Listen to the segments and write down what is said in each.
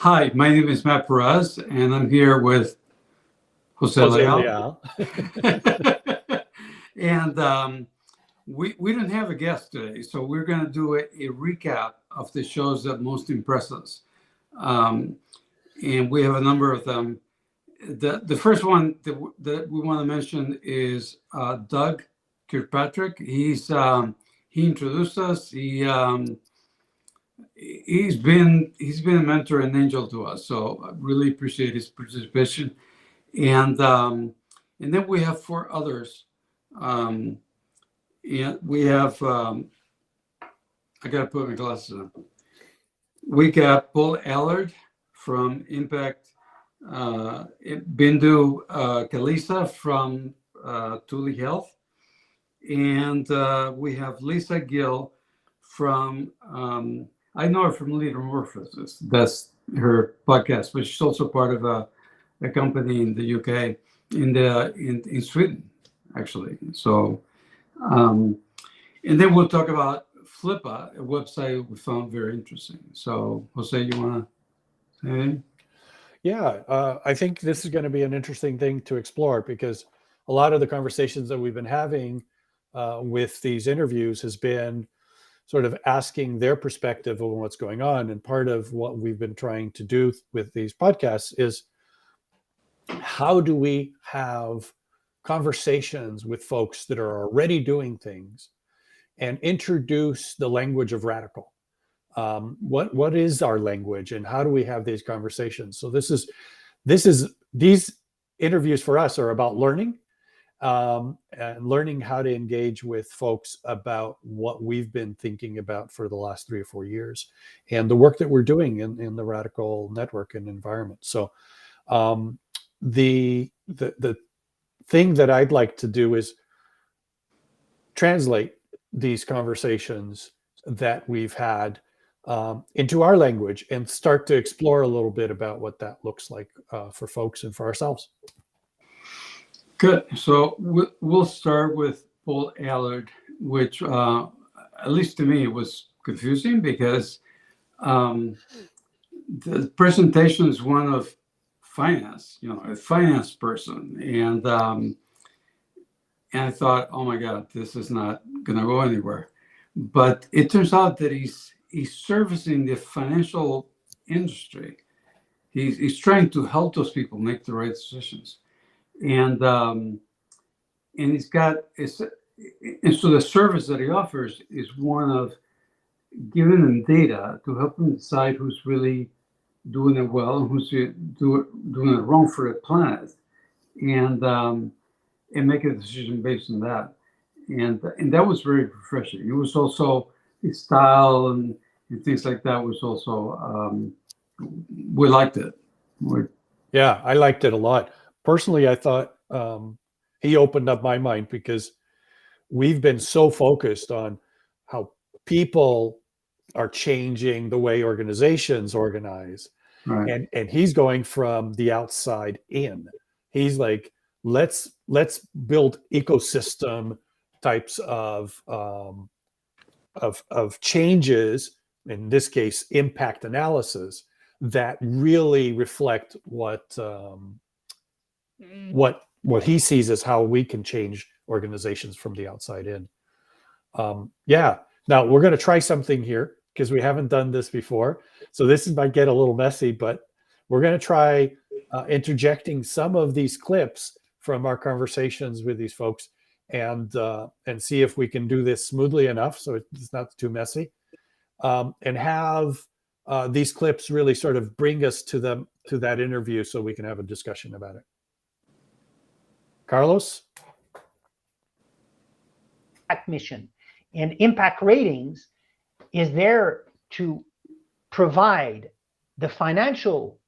Hi, my name is Matt Perez, and I'm here with Jose Leal. And we didn't have a guest today, so we're going to do a recap of the shows that most impress us. And we have a number of them. The first one that we want to mention is Doug Kirkpatrick. He introduced us. He's been a mentor and angel to us, so I really appreciate his participation. And then we have 4 others. And we have I gotta put my glasses on. We got Paul Allard from Impact, Bindu Kalisa from Thule Health, and we have Lisa Gill from I know her from Leader Morphosis. That's her podcast, but she's also part of a company in the UK, in Sweden, actually. So, and then we'll talk about Flippa, a website we found very interesting. So, Jose, you want to say anything? Yeah, I think this is going to be an interesting thing to explore, because a lot of the conversations that we've been having with these interviews has been sort of asking their perspective on what's going on. And part of what we've been trying to do with these podcasts is, how do we have conversations with folks that are already doing things and introduce the language of radical? What is our language, and how do we have these conversations? So these interviews for us are about learning, and learning how to engage with folks about what we've been thinking about for the last 3 or 4 years, and the work that we're doing in the radical network and environment. So the thing that I'd like to do is translate these conversations that we've had into our language and start to explore a little bit about what that looks like for folks and for ourselves. Good. So we'll start with Paul Allard, which, at least to me, was confusing because the presentation is one of finance, a finance person. And I thought, oh my God, this is not going to go anywhere. But it turns out that he's servicing the financial industry. He's trying to help those people make the right decisions. And he's got, and so the service that he offers is one of giving them data to help them decide who's really doing it well and who's doing it wrong for the planet, and make a decision based on that. And that was very refreshing. It was also his style and things like that was also, we liked it. Yeah, I liked it a lot. Personally, I thought he opened up my mind, because we've been so focused on how people are changing the way organizations organize. Right. And he's going from the outside in. He's like, let's build ecosystem types of changes, in this case, impact analysis, that really reflect what he sees as how we can change organizations from the outside in. Yeah. Now we're going to try something here, because we haven't done this before. So this might get a little messy, but we're going to try interjecting some of these clips from our conversations with these folks, and see if we can do this smoothly enough so it's not too messy, and have these clips really sort of bring us to that interview so we can have a discussion about it. Carlos? Mission and impact ratings is there to provide the financial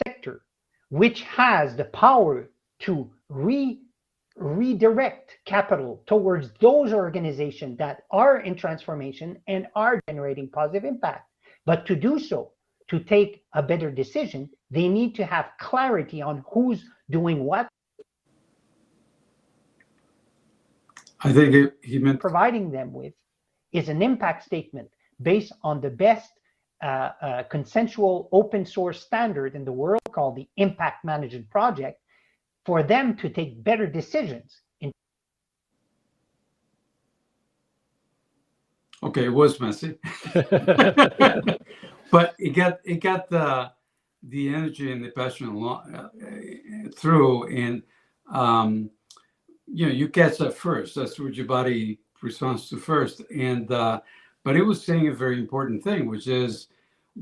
sector, which has the power to redirect capital towards those organizations that are in transformation and are generating positive impact. But to do so, to take a better decision, they need to have clarity on who's doing what. I think he meant providing them with is an impact statement based on the best a consensual open source standard in the world called the Impact Management Project for them to take better decisions. Okay, it was messy, but it got the energy and the passion through, and you catch that first. That's what your body responds to first, and but it was saying a very important thing, which is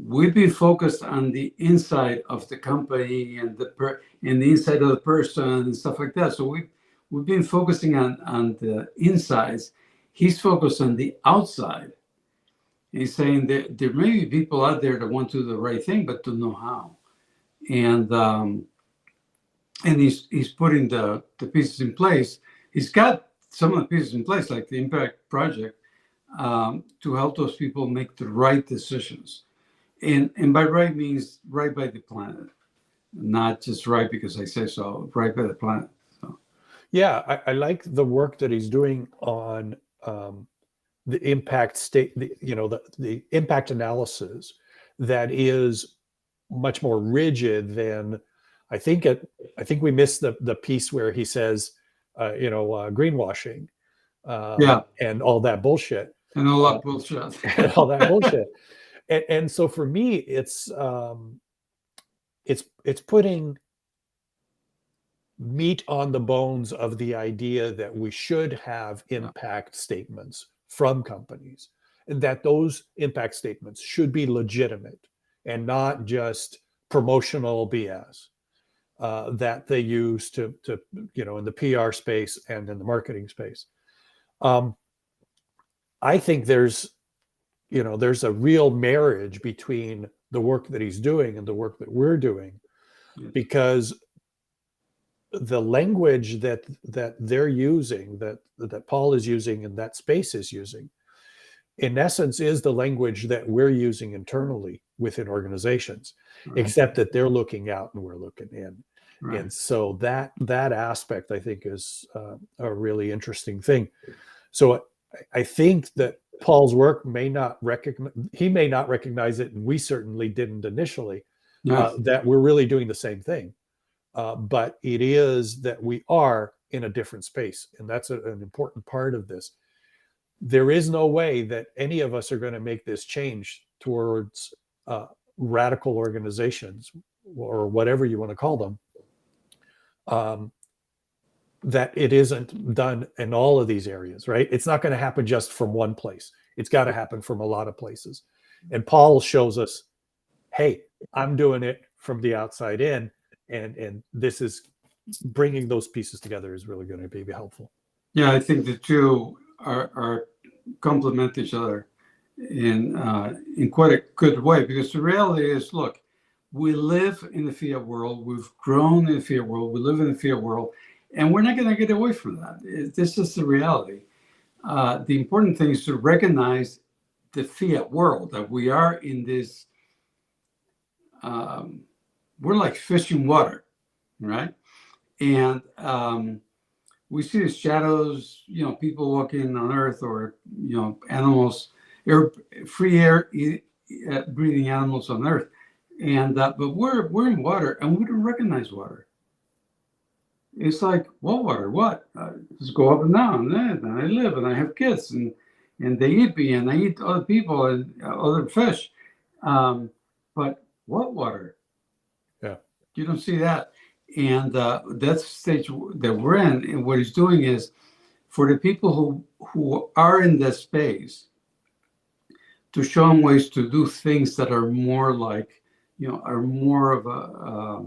we've been focused on the inside of the company and the inside of the person and stuff like that. So we've been focusing on the insides. He's focused on the outside. He's saying that there may be people out there that want to do the right thing, but don't know how. And he's putting the pieces in place. He's got some of the pieces in place, like the Impact Project, to help those people make the right decisions. And by right means right by the planet, not just right because I say so, right by the planet. So. Yeah, I like the work that he's doing on the impact the impact analysis that is much more rigid than I think we missed the piece where he says greenwashing and all that bullshit and all that bullshit and all that bullshit and so for me it's putting meat on the bones of the idea that we should have impact statements from companies, and that those impact statements should be legitimate and not just promotional BS that they use to in the PR space and in the marketing space. I think there's a real marriage between the work that he's doing and the work that we're doing, because the language that they're using, that Paul is using and that space is using, in essence, is the language that we're using internally within organizations, except that they're looking out and we're looking in. Right. And so that aspect, I think, is a really interesting thing. So I think that Paul's work may not recognize it, and we certainly didn't initially, that we're really doing the same thing. But it is that we are in a different space, and that's an important part of this. There is no way that any of us are going to make this change towards radical organizations, or whatever you want to call them, that it isn't done in all of these areas, right? It's not going to happen just from one place. It's got to happen from a lot of places. And Paul shows us, hey, I'm doing it from the outside in. And this is bringing those pieces together is really going to be helpful. Yeah, I think the two are complement each other in quite a good way, because the reality is, look, we live in the Fiat world. We've grown in the Fiat world. We live in the Fiat world, and we're not going to get away from that. This is the reality. The important thing is to recognize the Fiat world, that we are in this. We're like fish in water, right? And we see the shadows, people walking on Earth, or animals, free air breathing animals on Earth, and but we're in water, and we don't recognize water. It's like, what water? What? Just go up and down, and I live, and I have kids, and they eat me, and I eat other people and other fish, but what water? Yeah. You don't see that. And that's the stage that we're in. And what he's doing is, for the people who are in that space, to show them ways to do things that are more like, are more of a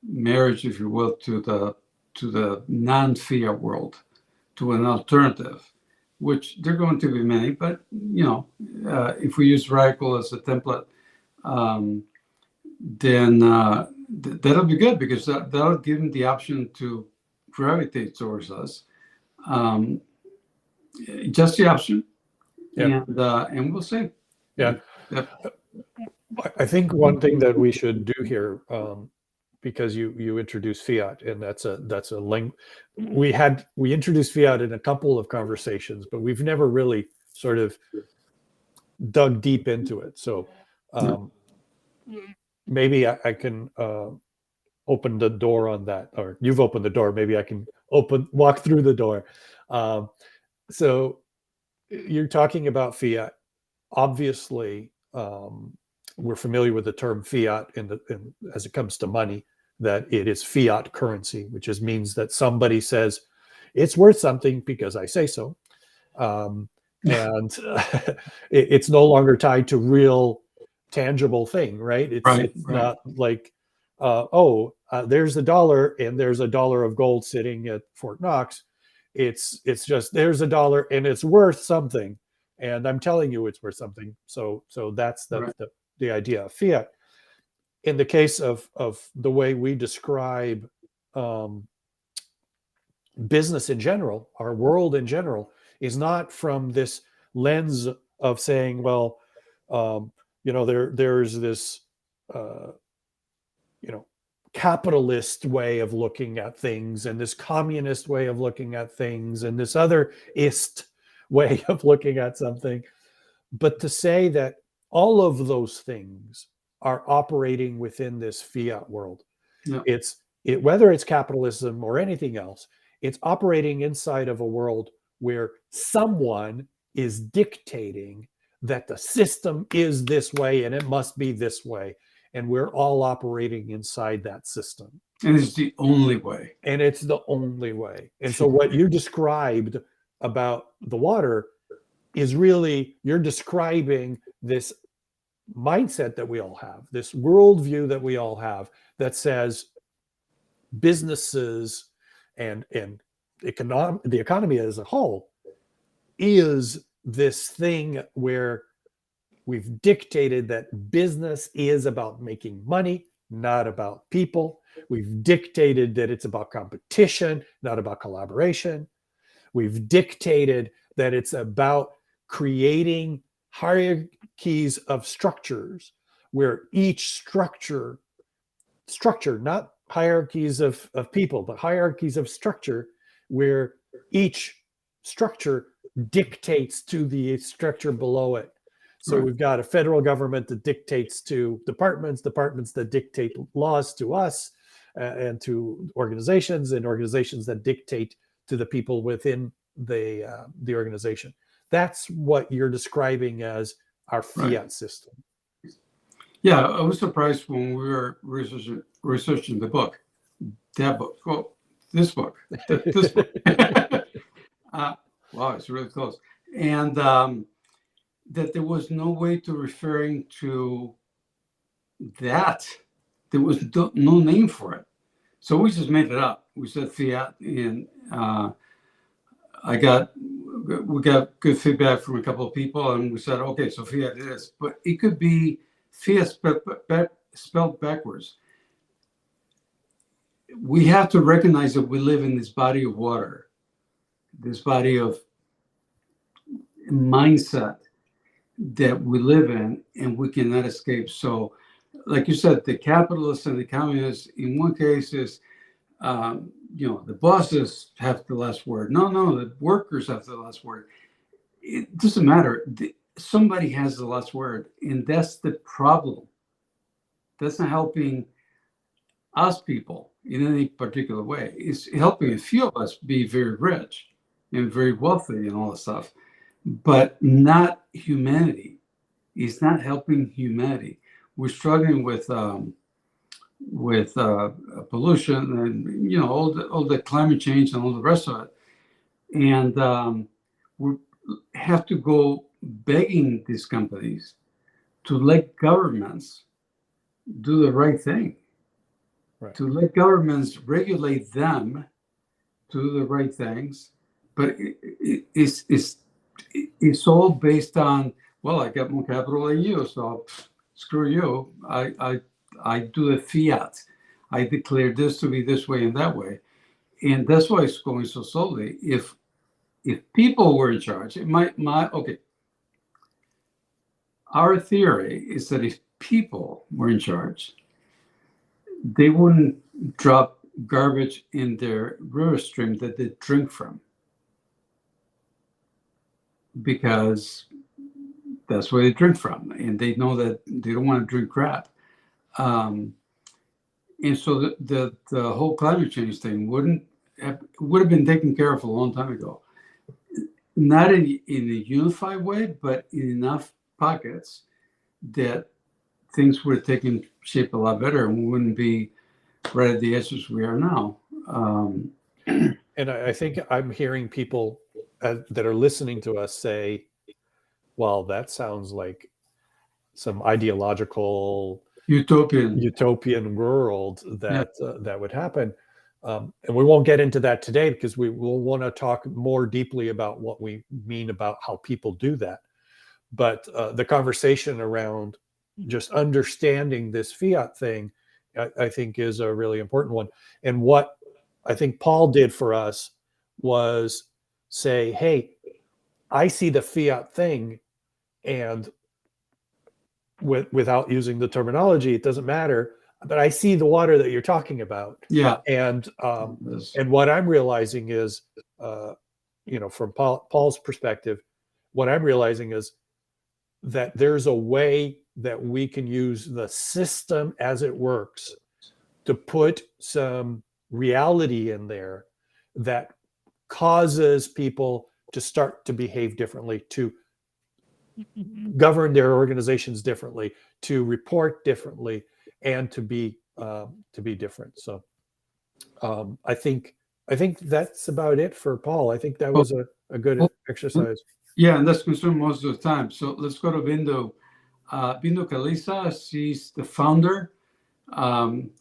marriage, if you will, to the non-Fiat world, to an alternative, which there are going to be many. But if we use Radical as a template, then that'll be good, because that'll give them the option to gravitate towards us. Just the option, and we'll see. Yeah. Yep. I think one thing that we should do here, because you introduced Fiat, and that's a link. We introduced Fiat in a couple of conversations, but we've never really sort of dug deep into it. So Maybe I can open the door on that, or you've opened the door. Maybe I can walk through the door. So you're talking about fiat. Obviously, we're familiar with the term fiat as it comes to money, that it is fiat currency, which just means that somebody says it's worth something because I say so. And it's no longer tied to real tangible thing, right? It's not like, there's $1 and there's $1 of gold sitting at Fort Knox. It's just there's $1 and it's worth something, and I'm telling you it's worth something. So that's the idea of fiat. In the case of the way we describe business in general, our world in general, is not from this lens of saying, well, there's this capitalist way of looking at things, and this communist way of looking at things, and this other-ist way of looking at something, but to say that all of those things are operating within this fiat world. Whether it's capitalism or anything else, it's operating inside of a world where someone is dictating that the system is this way and it must be this way. And we're all operating inside that system. And it's the only way. And it's the only way. And so what you described about the water is really, you're describing this mindset that we all have, this worldview that we all have, that says businesses and the economy as a whole is this thing where we've dictated that business is about making money, not about people. We've dictated that it's about competition, not about collaboration. We've dictated that it's about creating hierarchies of structures where each structure, not hierarchies of people, but hierarchies of structure, where each structure dictates to the structure below it. So we've got a federal government that dictates to departments that dictate laws to us, and to organizations, and organizations that dictate to the people within the organization. That's what you're describing as our fiat system. Yeah, I was surprised when we were researching the book, that book. Well, this book. This book. Wow, it's really close. And that there was no way to referring to that. There was no name for it. So we just made it up. We said fiat, and we got good feedback from a couple of people, and we said, okay, so fiat it is. But it could be fiat spelled backwards. We have to recognize that we live in this body of water, this body of mindset that we live in, and we cannot escape. So, like you said, the capitalists and the communists, in one case is, the bosses have the last word. No, the workers have the last word. It doesn't matter. Somebody has the last word, and that's the problem. That's not helping us people in any particular way. It's helping a few of us be very rich and very wealthy and all that stuff, but not humanity. It's not helping humanity. We're struggling with pollution and all the climate change and all the rest of it, and we have to go begging these companies to let governments do the right thing, to let governments regulate them to do the right things. But it's all based on, well, I got more capital than you, so screw you. I do the fiat. I declare this to be this way and that way. And that's why it's going so slowly. If people were in charge, our theory is that if people were in charge, they wouldn't drop garbage in their river stream that they drink from, because that's where they drink from, and they know that they don't want to drink crap. And so the whole climate change thing would have been taken care of a long time ago. Not in a unified way, but in enough pockets that things would have taken shape a lot better, and we wouldn't be right at the edges we are now. And I think I'm hearing people that are listening to us say, well, that sounds like some ideological utopian world that that would happen. And we won't get into that today because we will want to talk more deeply about what we mean about how people do that. But the conversation around just understanding this fiat thing, I think is a really important one. And what I think Paul did for us was say, hey, I see the fiat thing, and without using the terminology, it doesn't matter, but I see the water that you're talking about. Yeah. And what I'm realizing is, from Paul's perspective, what I'm realizing is that there's a way that we can use the system as it works to put some reality in there that causes people to start to behave differently, to govern their organizations differently, to report differently, and to be different. So I think that's about it for Paul. I think that was a good exercise. Yeah, and that's consumed most of the time. So let's go to Bindu. Bindu Kalisa, she's the founder.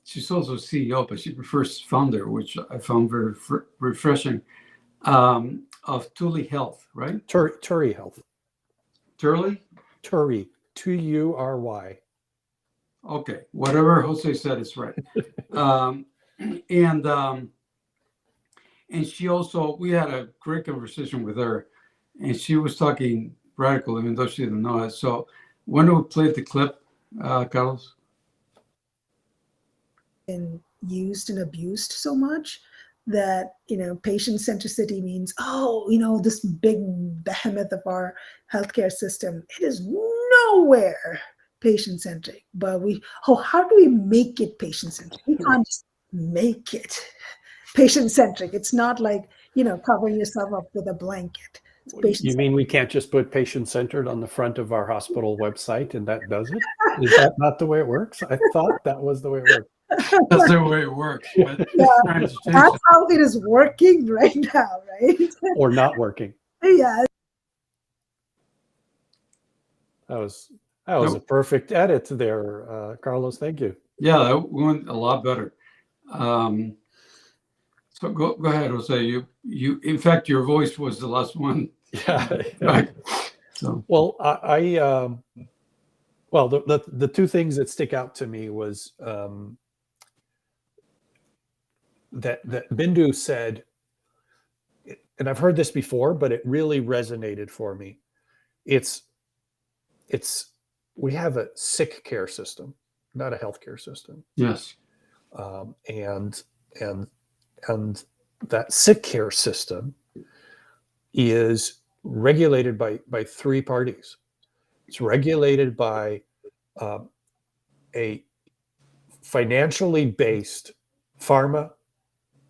She's also CEO, but she prefers founder, which I found very refreshing, of Tuli Health, right? Turi Health. Turley? Turi, Tury. Okay, whatever Jose said is right. And she also, we had a great conversation with her, and she was talking radical, even though she didn't know it. So when do we play the clip, Carlos? Been used and abused so much that patient centricity means, this big behemoth of our healthcare system, it is nowhere patient centric. But how do we make it patient centric? We can't just make it patient centric. It's not like covering yourself up with a blanket. You mean we can't just put patient centered on the front of our hospital website and that does it? Is that not the way it works? I thought that was the way it worked. That's the way it works. But that's how it is working right now, right? Or not working. Yeah. That was a perfect edit there, Carlos. Thank you. Yeah, that went a lot better. So go ahead, Jose. You in fact, your voice was the last one. Yeah. Right. So well, the two things that stick out to me was that Bindu said, and I've heard this before, but it really resonated for me. We have a sick care system, not a healthcare system. Yes. And that sick care system is regulated by three parties. It's regulated by a financially based pharma,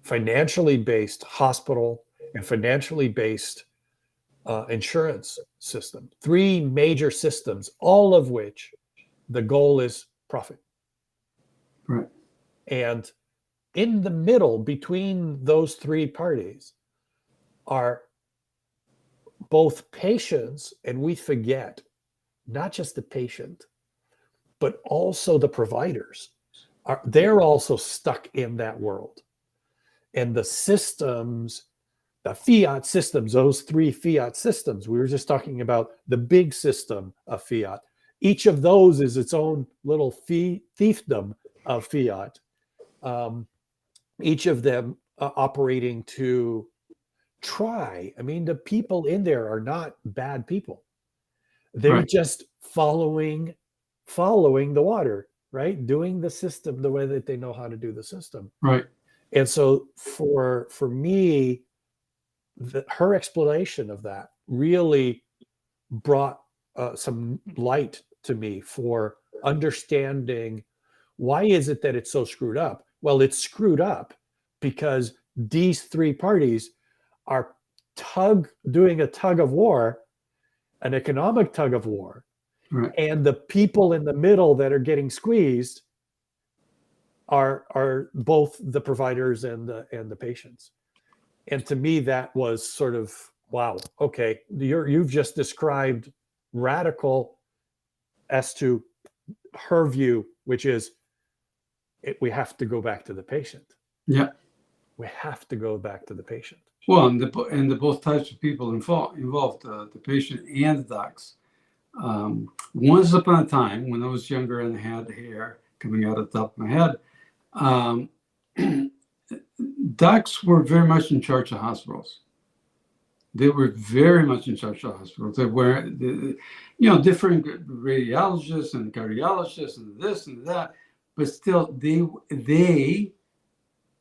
financially based hospital, and financially based insurance system. Three major systems, all of which the goal is profit. Right. And in the middle between those three parties are both patients, and we forget not just the patient, but also the providers. They're also stuck in that world. And the systems, the fiat systems, those three fiat systems, we were just talking about the big system of fiat. Each of those is its own little fiefdom of fiat. Each of them operating to try. I mean, the people in there are not bad people. They're just following the water, right? Doing the system the way that they know how to do the system. Right. And so for me, her explanation of that really brought some light to me for understanding why is it that it's so screwed up. Well, it's screwed up because these three parties are doing a tug of war, an economic tug of war, Right. and the people in the middle that are getting squeezed are both the providers and the patients. And to me, that was sort of, wow, okay, you've just described radical as to her view, which is we have to go back to the patient. Yeah. We have to go back to the patient. Well, and the both types of people involved, the patient and the docs. Once upon a time, when I was younger and had hair coming out of the top of my head, docs were very much in charge of hospitals. They were very much in charge of hospitals. They were, different radiologists and cardiologists and this and that, but still they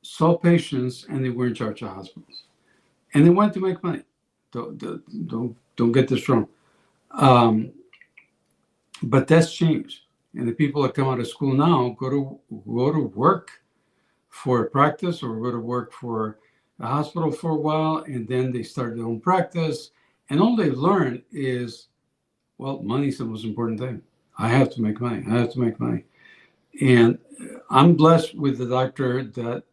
saw patients and they were in charge of hospitals, and they wanted to make money. Don't get this wrong. But that's changed, and the people that come out of school now go to work for a practice or go to work for a hospital for a while, and then they start their own practice, and all they've learned is, well, money's the most important thing. I have to make money. And I'm blessed with a doctor that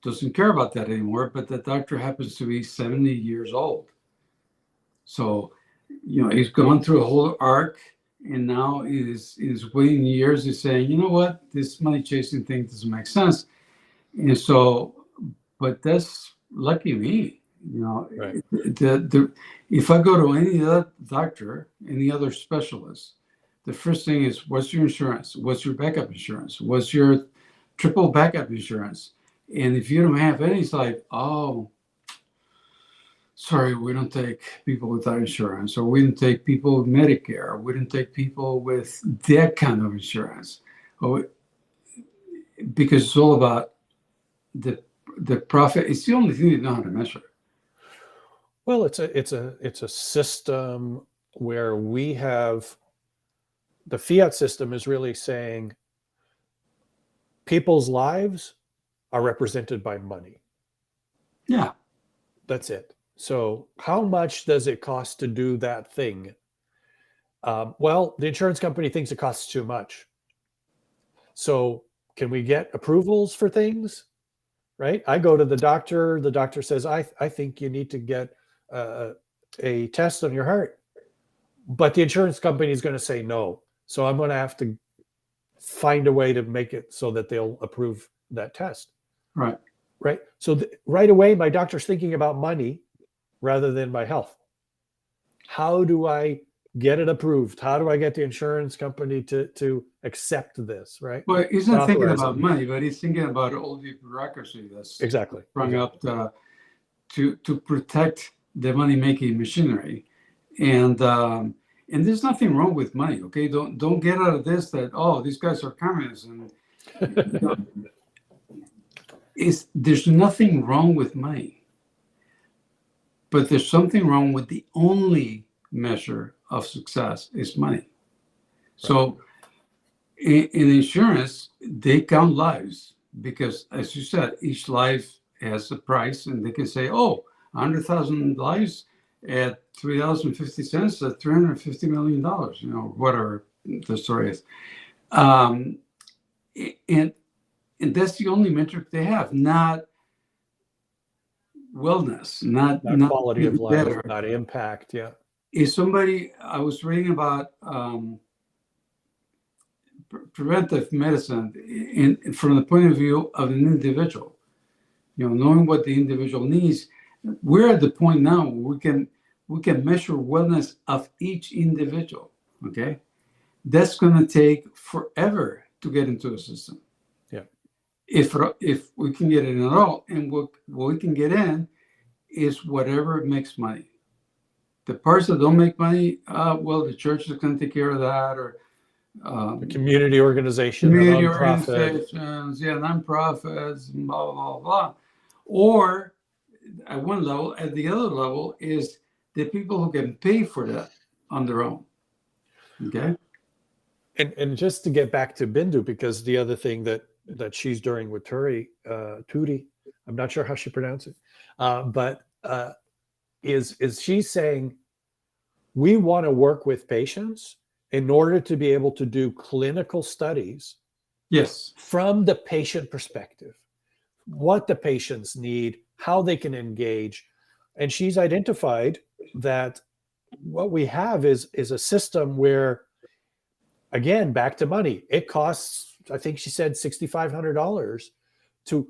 doesn't care about that anymore, but the doctor happens to be 70 years old. So, he's gone through a whole arc, and now is waiting years. He's saying, you know what, this money chasing thing doesn't make sense. And so, but that's lucky me, Right. If I go to any other doctor, any other specialist, the first thing is, what's your insurance? What's your backup insurance? What's your triple backup insurance? And if you don't have any, it's like, oh, sorry, we don't take people without insurance, or we don't take people with Medicare, or we don't take people with that kind of insurance, because it's all about the profit. It's the only thing you know how to measure. Well, it's a system where we have the Fiat system is really saying people's lives are represented by money. Yeah. That's it. So how much does it cost to do that thing? Well, the insurance company thinks it costs too much. So can we get approvals for things? Right? I go to the doctor. The doctor says, I think you need to get a test on your heart. But the insurance company is going to say no. So I'm going to have to find a way to make it so that they'll approve that test. Right. Right. So right away, my doctor's thinking about money rather than my health. How do I get it approved? How do I get the insurance company to accept this? Right. Well, he's not thinking about money, but he's thinking about all the bureaucracy that's exactly sprung up to protect the money-making machinery. And there's nothing wrong with money. Okay, don't get out of this that, oh, these guys are communists, and there's nothing wrong with money, but there's something wrong with the only measure of success is money. Right. So in insurance, they count lives because, as you said, each life has a price, and they can say, oh, 100,000 lives at $3.50 at $350 million, whatever the story is. And that's the only metric they have, not wellness, not quality of life, better. Not impact. Yeah. Is somebody, I was reading about preventive medicine from the point of view of an individual, knowing what the individual needs. We're at the point now where we can measure wellness of each individual. Okay, that's going to take forever to get into the system. Yeah. If we can get in at all, and what we can get in is whatever makes money. The parts that don't make money, well, the church is going to take care of that, or the community organization, organizations, nonprofits, blah blah blah. Or at one level, at the other level is the people who can pay for that on their own. Okay. And just to get back to Bindu, because the other thing that she's doing with Turi, I'm not sure how she pronounced it, but is she's saying we want to work with patients in order to be able to do clinical studies Yes. from the patient perspective, what the patients need, how they can engage. And she's identified that what we have is a system where, again, back to money, it costs, I think she said, $6,500 to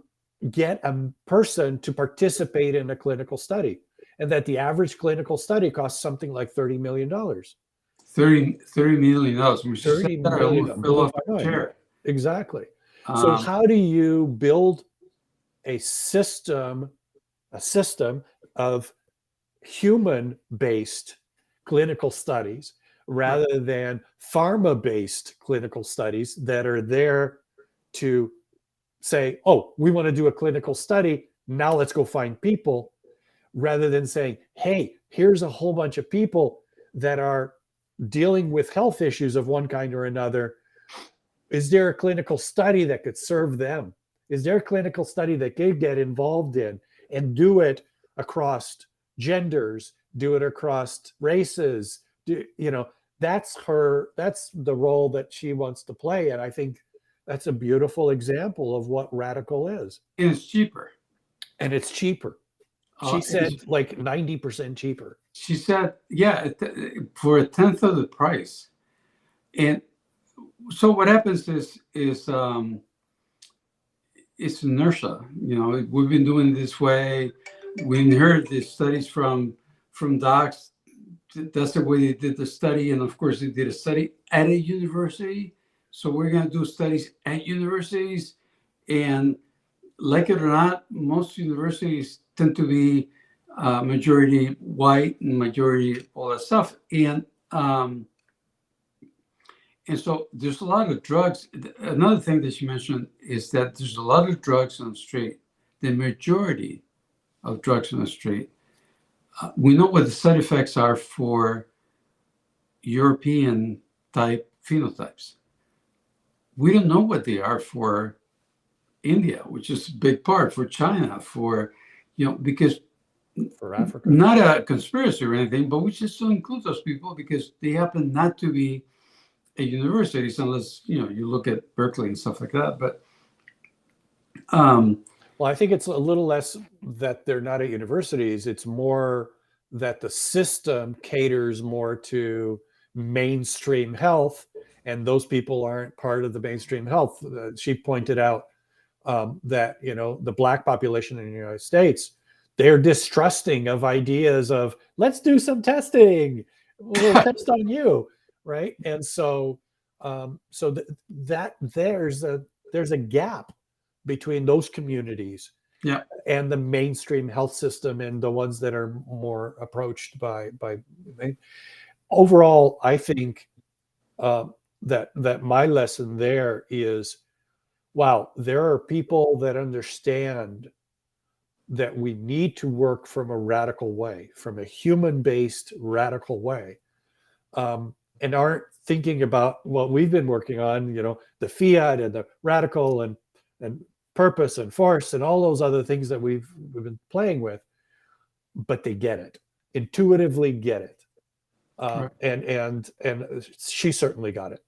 get a person to participate in a clinical study, and that the average clinical study costs something like $30 million. $30 million. When she $30 said that, I million almost fell off blew my the mind. chair. Exactly. So how do you build a system of human-based clinical studies rather than pharma-based clinical studies that are there to say, oh, we want to do a clinical study, now let's go find people, rather than saying, hey, here's a whole bunch of people that are dealing with health issues of one kind or another. Is there a clinical study that could serve them? Is there a clinical study that could get involved in and do it across genders, do it across races? That's the role that she wants to play. And I think that's a beautiful example of what radical is. And it's cheaper. And it's cheaper. She said like 90% cheaper. She said, yeah, for a tenth of the price. And so what happens is it's inertia. We've been doing it this way. We inherit these studies from docs. That's the way they did the study. And of course, they did a study at a university. So we're going to do studies at universities. And like it or not, most universities tend to be majority white and majority all that stuff. And so there's a lot of drugs. Another thing that you mentioned is that there's a lot of drugs on the street. The majority of drugs on the street, we know what the side effects are for European type phenotypes. We don't know what they are for India, which is a big part, for China, because for Africa. Not a conspiracy or anything, but we just don't include those people because they happen not to be at universities, unless you look at Berkeley and stuff like that. But well, I think it's a little less that they're not at universities. It's more that the system caters more to mainstream health, and those people aren't part of the mainstream health. She pointed out that the Black population in the United States, they're distrusting of ideas of let's do some testing, we'll test on you, right? And so there's a gap between those communities and the mainstream health system and the ones that are more approached by overall. I think that my lesson there is, wow, there are people that understand that we need to work from a radical way, from a human-based radical way, and aren't thinking about what we've been working on, the Fiat and the radical and purpose and force and all those other things that we've been playing with, but they get it, intuitively get it. Right. And she certainly got it.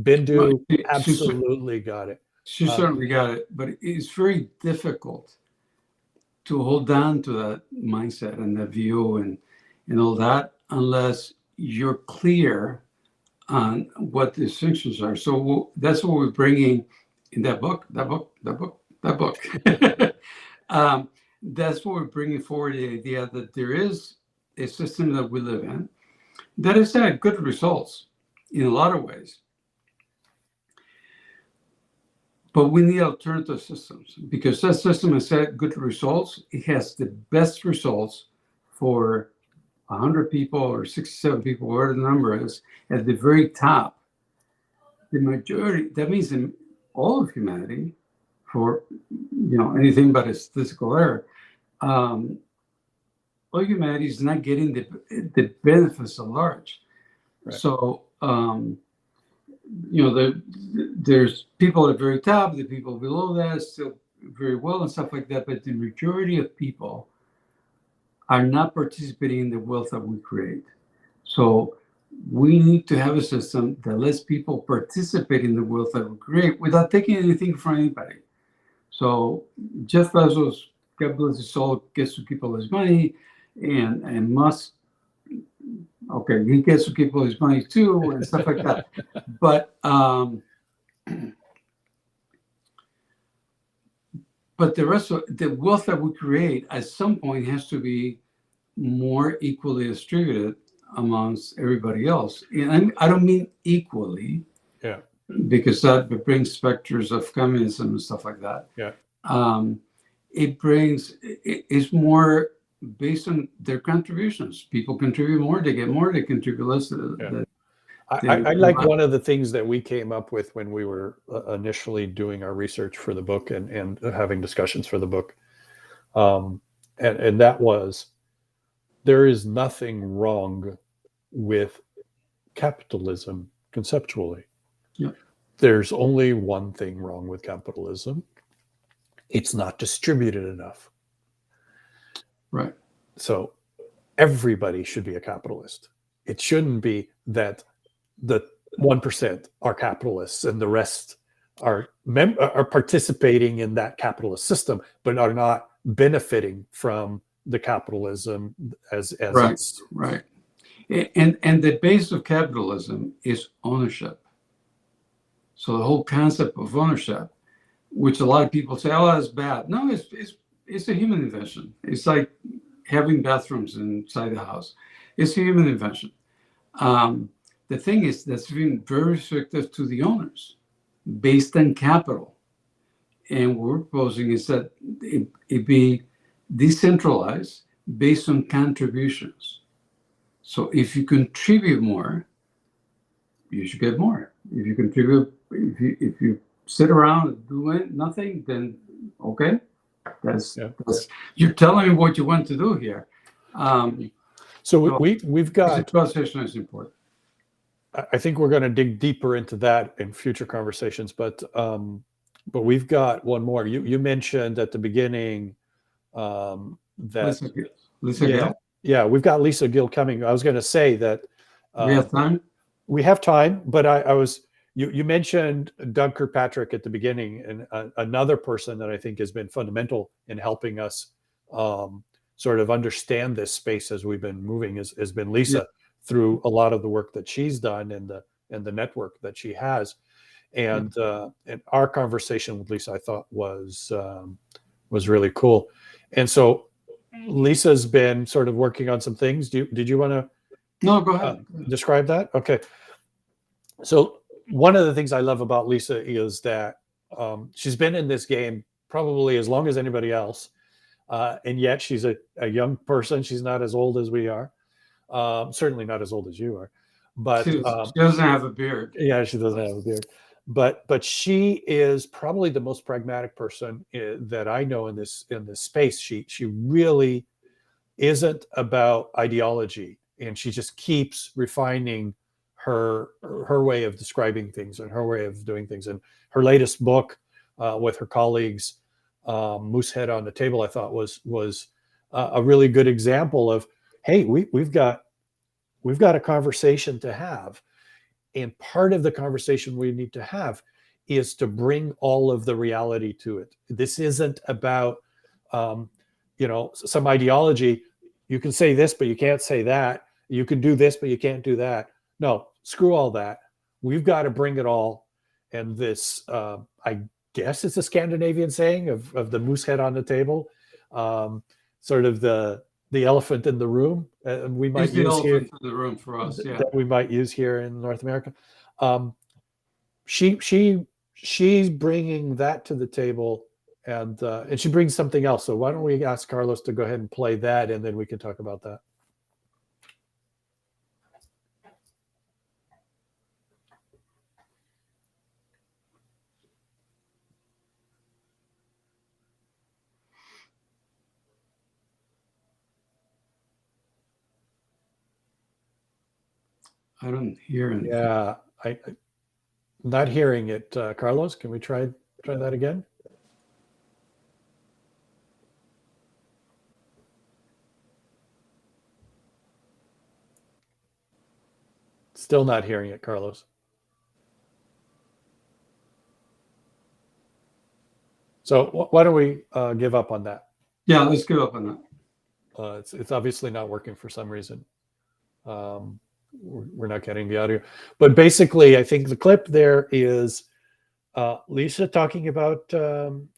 Bindu absolutely got it. She certainly got it, but it's very difficult to hold on to that mindset and that view and all that unless you're clear on what the distinctions are. So that's what we're bringing in that book. That's what we're bringing forward, the idea that there is a system that we live in that has had good results in a lot of ways. But we need alternative systems because that system has had good results. It has the best results for 100 people or 67 people, whatever the number is, at the very top. The majority, that means in all of humanity, for anything but a statistical error, all humanity is not getting the benefits at large. Right. So um, there's people at the very top, the people below that still very well and stuff like that, but the majority of people are not participating in the wealth that we create. So we need to have a system that lets people participate in the wealth that we create without taking anything from anybody. So Jeff Bezos, God bless his soul, gets to keep all his money, and Musk, okay, he gets to keep all his money too, and stuff like that. But the rest of the wealth that we create at some point has to be more equally distributed amongst everybody else. And I don't mean equally, Yeah. because that brings specters of communism and stuff like that. Yeah. It's more based on their contributions. People contribute more, they get more, they contribute less. I like one of the things that we came up with when we were initially doing our research for the book and having discussions for the book. And that was, there is nothing wrong with capitalism conceptually. Yeah. There's only one thing wrong with capitalism. It's not distributed enough. Right. So everybody should be a capitalist. It shouldn't be that the 1% are capitalists and the rest are participating in that capitalist system, but are not benefiting from the capitalism as Right. it's Right. And the base of capitalism is ownership. So the whole concept of ownership, which a lot of people say, oh, that's bad. No, it's a human invention. It's like having bathrooms inside the house. It's a human invention. The thing is, that's been very restrictive to the owners based on capital. And what we're proposing is that it be decentralized based on contributions. So if you contribute more, you should get more. If you contribute, if you sit around and do nothing, then okay, that's you're telling me what you want to do here. So we've got conversation is important. I think we're going to dig deeper into that in future conversations, but we've got one more. You mentioned at the beginning that Lisa Gill? Yeah, we've got Lisa Gill coming. I was going to say that we have time. We have time, but you mentioned Doug Kirkpatrick at the beginning, and another person that I think has been fundamental in helping us sort of understand this space as we've been moving has been Lisa through a lot of the work that she's done and the network that she has. And our conversation with Lisa, I thought was really cool. And so Lisa's been sort of working on some things. Did you want to? No, go ahead. Describe that. Okay. So one of the things I love about Lisa is that she's been in this game probably as long as anybody else. And yet she's a young person. She's not as old as we are. Certainly not as old as you are. But she doesn't have a beard. Yeah, she doesn't have a beard. But she is probably the most pragmatic person that I know in this space. She really isn't about ideology, and she just keeps refining her way of describing things and her way of doing things. And her latest book with her colleagues, Moosehead on the Table, I thought was a really good example of, hey, we've got a conversation to have. And part of the conversation we need to have is to bring all of the reality to it. This isn't about, some ideology. You can say this, but you can't say that. You can do this, but you can't do that. No, screw all that. We've got to bring it all. And this, I guess it's a Scandinavian saying of the moose head on the table, sort of the elephant in the room. We might use here in the room for us. Yeah, that we might use here in North America. She's bringing that to the table, and she brings something else. So why don't we ask Carlos to go ahead and play that, and then we can talk about that. I don't hear anything. Yeah, I'm not hearing it. Carlos, can we try that again? Still not hearing it, Carlos. So why don't we give up on that? Yeah, let's give up on that. It's obviously not working for some reason. We're not getting the audio. But basically, I think the clip there is Lisa talking about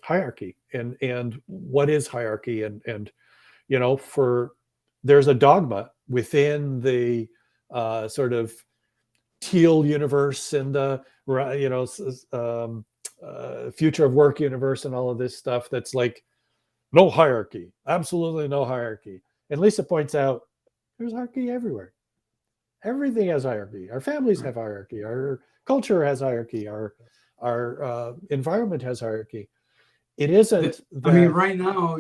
hierarchy and what is hierarchy, and there's a dogma within the sort of Teal universe and the future of work universe and all of this stuff that's like no hierarchy, absolutely no hierarchy. And Lisa points out there's hierarchy everywhere. Everything has hierarchy. Our families have hierarchy. Our culture has hierarchy. Our environment has hierarchy. It isn't. I mean, right now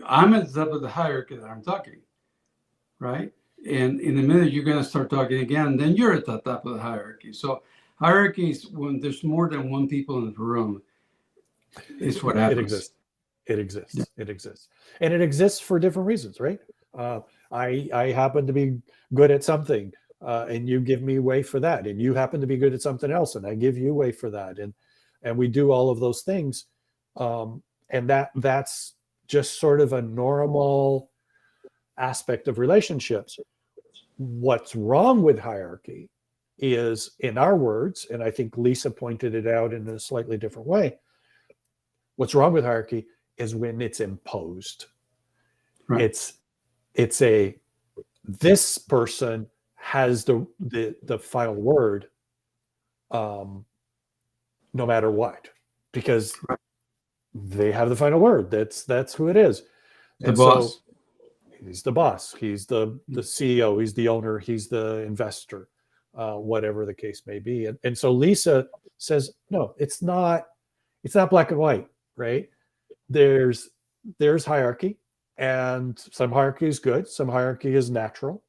I'm at the top of the hierarchy that I'm talking, right? And in a minute you're going to start talking again. Then you're at the top of the hierarchy. So hierarchy is when there's more than one people in the room. Is what happens. It exists. It exists. Yeah. It exists, and it exists for different reasons, right? I happen to be good at something, and you give me way for that, and you happen to be good at something else, and I give you way for that, and we do all of those things, and that's just sort of a normal aspect of relationships. What's wrong with hierarchy is, in our words, and I think Lisa pointed it out in a slightly different way. What's wrong with hierarchy is when it's imposed. Right. It's this person has the final word, no matter what, because they have the final word. That's who it is. The boss. So he's the boss. He's the CEO. He's the owner. He's the investor. Whatever the case may be. And so Lisa says, no, it's not black and white, right? There's hierarchy, and some hierarchy is good, some hierarchy is natural,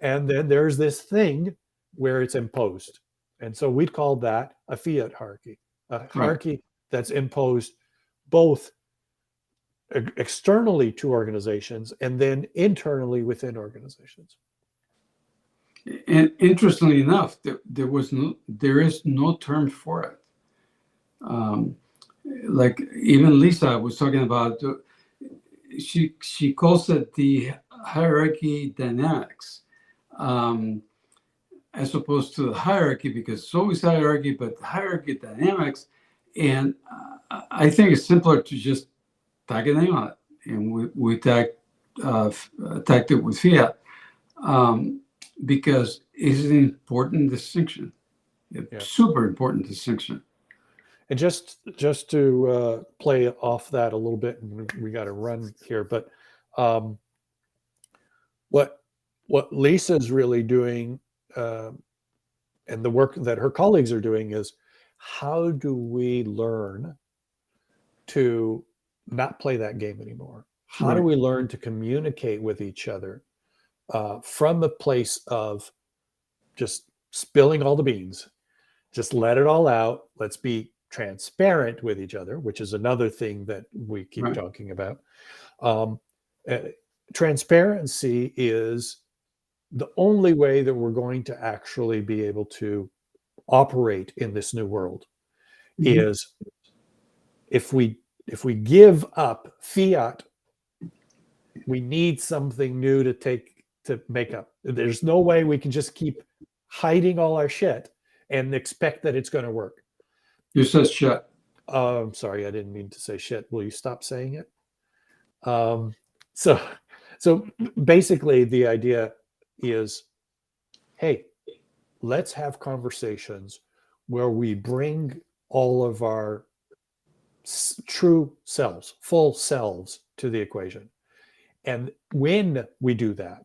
and then there's this thing where it's imposed. And so we'd call that a Fiat hierarchy, a hierarchy that's imposed both externally to organizations and then internally within organizations. And interestingly enough, there is no term for it. Like even Lisa was talking about, she calls it the hierarchy dynamics, as opposed to the hierarchy, because it's always hierarchy, but hierarchy dynamics. And I think it's simpler to just tag a name on it, and we tagged it with Fiat, because it's an important distinction, super important distinction. And just to play off that a little bit, and we got to run here, but what Lisa's really doing, and the work that her colleagues are doing, is how do we learn to not play that game anymore? How do we learn to communicate with each other from a place of just spilling all the beans, just let it all out. Let's be transparent with each other, which is another thing that we keep talking about. Transparency is the only way that we're going to actually be able to operate in this new world. Is if we give up Fiat, we need something new to make up. There's no way we can just keep hiding all our shit and expect that it's going to work. You said shit. I'm sorry, I didn't mean to say shit. Will you stop saying it? So basically the idea is, hey, let's have conversations where we bring all of our true selves, full selves to the equation. And when we do that,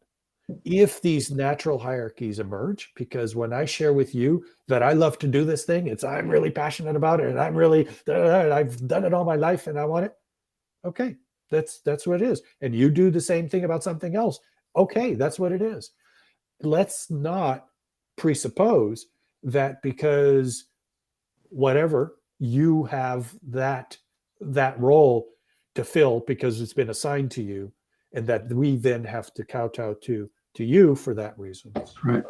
if these natural hierarchies emerge, because when I share with you that I love to do this thing, I'm really passionate about it, and I've done it all my life and I want it. Okay, that's what it is. And you do the same thing about something else. Okay, that's what it is. Let's not presuppose that because whatever, you have that role to fill because it's been assigned to you, and that we then have to kowtow to you for that reason. Right.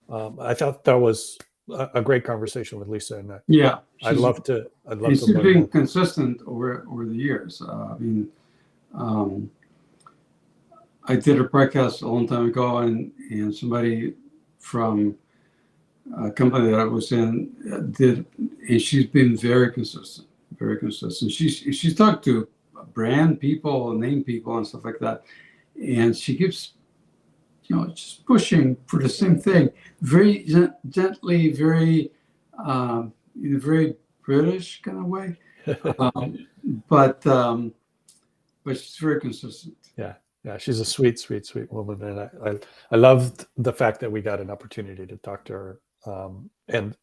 I thought that was a great conversation with Lisa, and Yeah. I'd love to She's learn been more. consistent over the years. I did a podcast a long time ago, and somebody from a company that I was in did, and she's been very consistent, very consistent. She's talked to brand people, name people, and stuff like that, and she keeps, just pushing for the same thing, very gently, very, in a very British kind of way, but she's very consistent. Yeah, she's a sweet woman, and I loved the fact that we got an opportunity to talk to her, and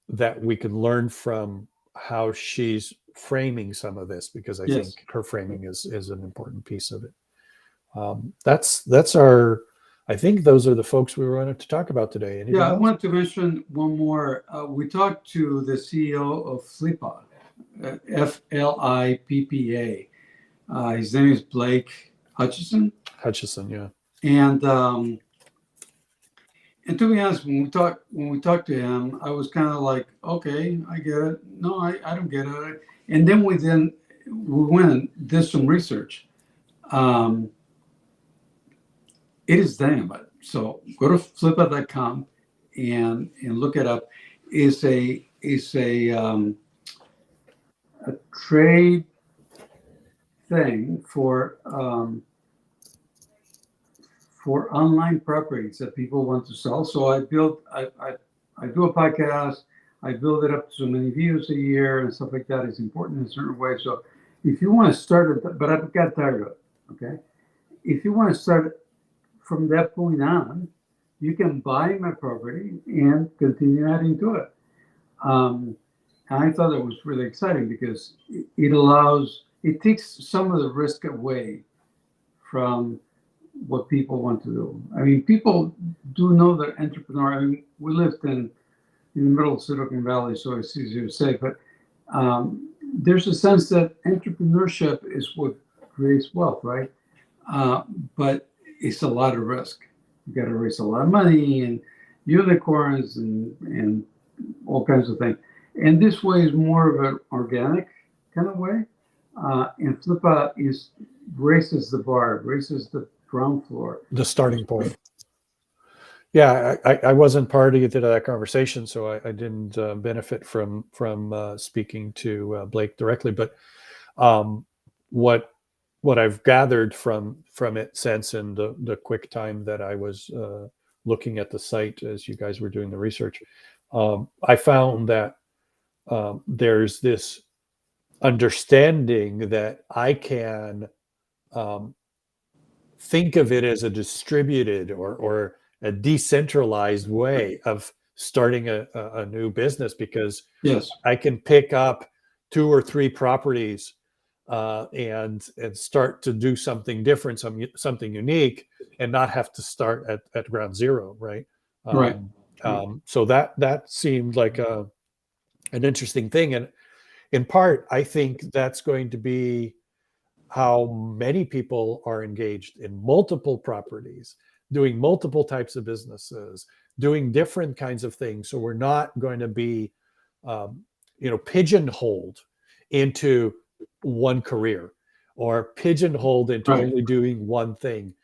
that we could learn from how she's framing some of this, because I Yes. think her framing is an important piece of it. That's our. I think those are the folks we wanted to talk about today. Anything I else? wanted to mention one more. We talked to the CEO of Flippa, Flippa. His name is Blake Hutchison. Yeah. And to be honest, when we talked to him, I was kind of like, okay, I get it. No, I don't get it. And then we went and did some research. It is dynamite. So go to flippa.com and look it up. It's a trade thing for online properties that people want to sell. So I do a podcast. I build it up to so many views a year and stuff like that. It's important in a certain way. So if you want to start it, but I've got tired of it. Okay, if you want to start it from that point on, you can buy my property and continue adding to it. And I thought it was really exciting because it takes some of the risk away from what people want to do. I mean, people do know that entrepreneur. I mean, we lived in the middle of Silicon Valley, so it's easier to say, but there's a sense that entrepreneurship is what creates wealth, right? But it's a lot of risk. You got to raise a lot of money and unicorns and all kinds of things. And this way is more of an organic kind of way. And Flippa raises the bar, raises the ground floor. The starting point. Yeah, I wasn't party to that conversation, so I didn't benefit from speaking to Blake directly. But what I've gathered from it since, in the quick time that I was looking at the site as you guys were doing the research, I found that there's this understanding that I can think of it as a distributed or a decentralized way of starting a new business, because Yes, I can pick up 2 or 3 properties and start to do something different, something unique, and not have to start at ground zero, right? Right. So that seemed like an interesting thing, and in part, I think that's going to be how many people are engaged in multiple properties, doing multiple types of businesses, doing different kinds of things. So we're not going to be, pigeonholed into one career or pigeonholed into Right. only doing one thing.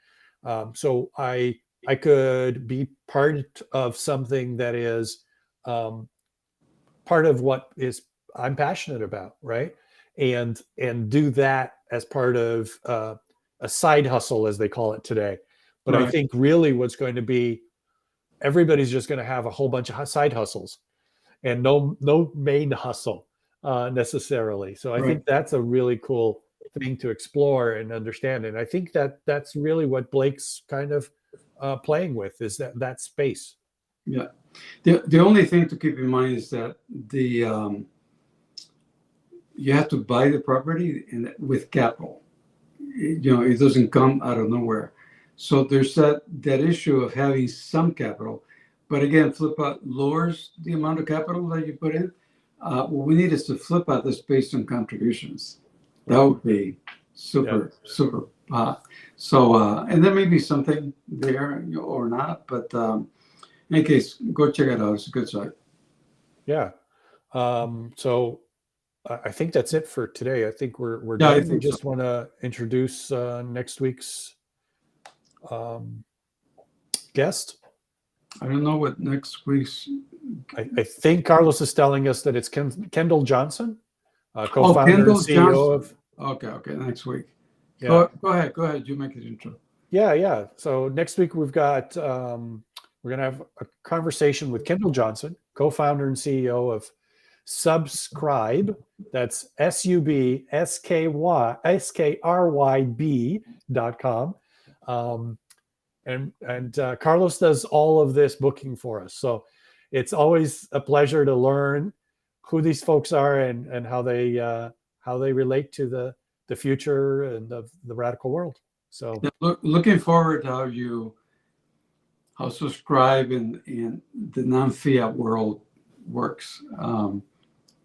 So I could be part of something that is part of what is I'm passionate about, right? And do that as part of a side hustle, as they call it today. But Right. I think really what's going to be, everybody's just going to have a whole bunch of side hustles and no main hustle necessarily. So I think that's a really cool thing to explore and understand. And I think that's really what Blake's kind of playing with, is that space. Yeah. The only thing to keep in mind is that you have to buy the property with capital. It doesn't come out of nowhere. So there's that issue of having some capital, but again, flip out lowers the amount of capital that you put in. What we need is to flip out this based on contributions. That would be super. And there may be something there or not, but in any case, go check it out. It's a good site. Yeah. So I think that's it for today. I think we're Yeah, I done. We think just want to introduce next week's guest. I don't know what next week's. I think Carlos is telling us that it's Kendall Johnson, co-founder and Kendall CEO Johnson. of. Okay, next week. Yeah. Go ahead. You make it intro. Yeah. So next week we've got we're going to have a conversation with Kendall Johnson, co-founder and CEO of Subscribe. That's SUBSKRYB.com. And Carlos does all of this booking for us. So it's always a pleasure to learn who these folks are and how they relate to the future and of the radical world. So looking forward to how Subscribe in the non-fiat world works.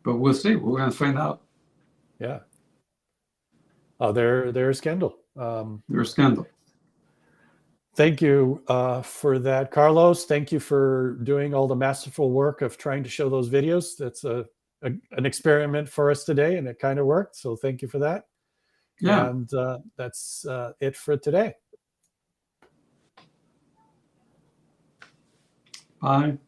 But we'll see. We're going to find out. Yeah. Oh, there's Kendall. There's Kendall. Thank you for that, Carlos. Thank you for doing all the masterful work of trying to show those videos. That's an experiment for us today, and it kind of worked. So thank you for that. Yeah. And that's it for today. Bye.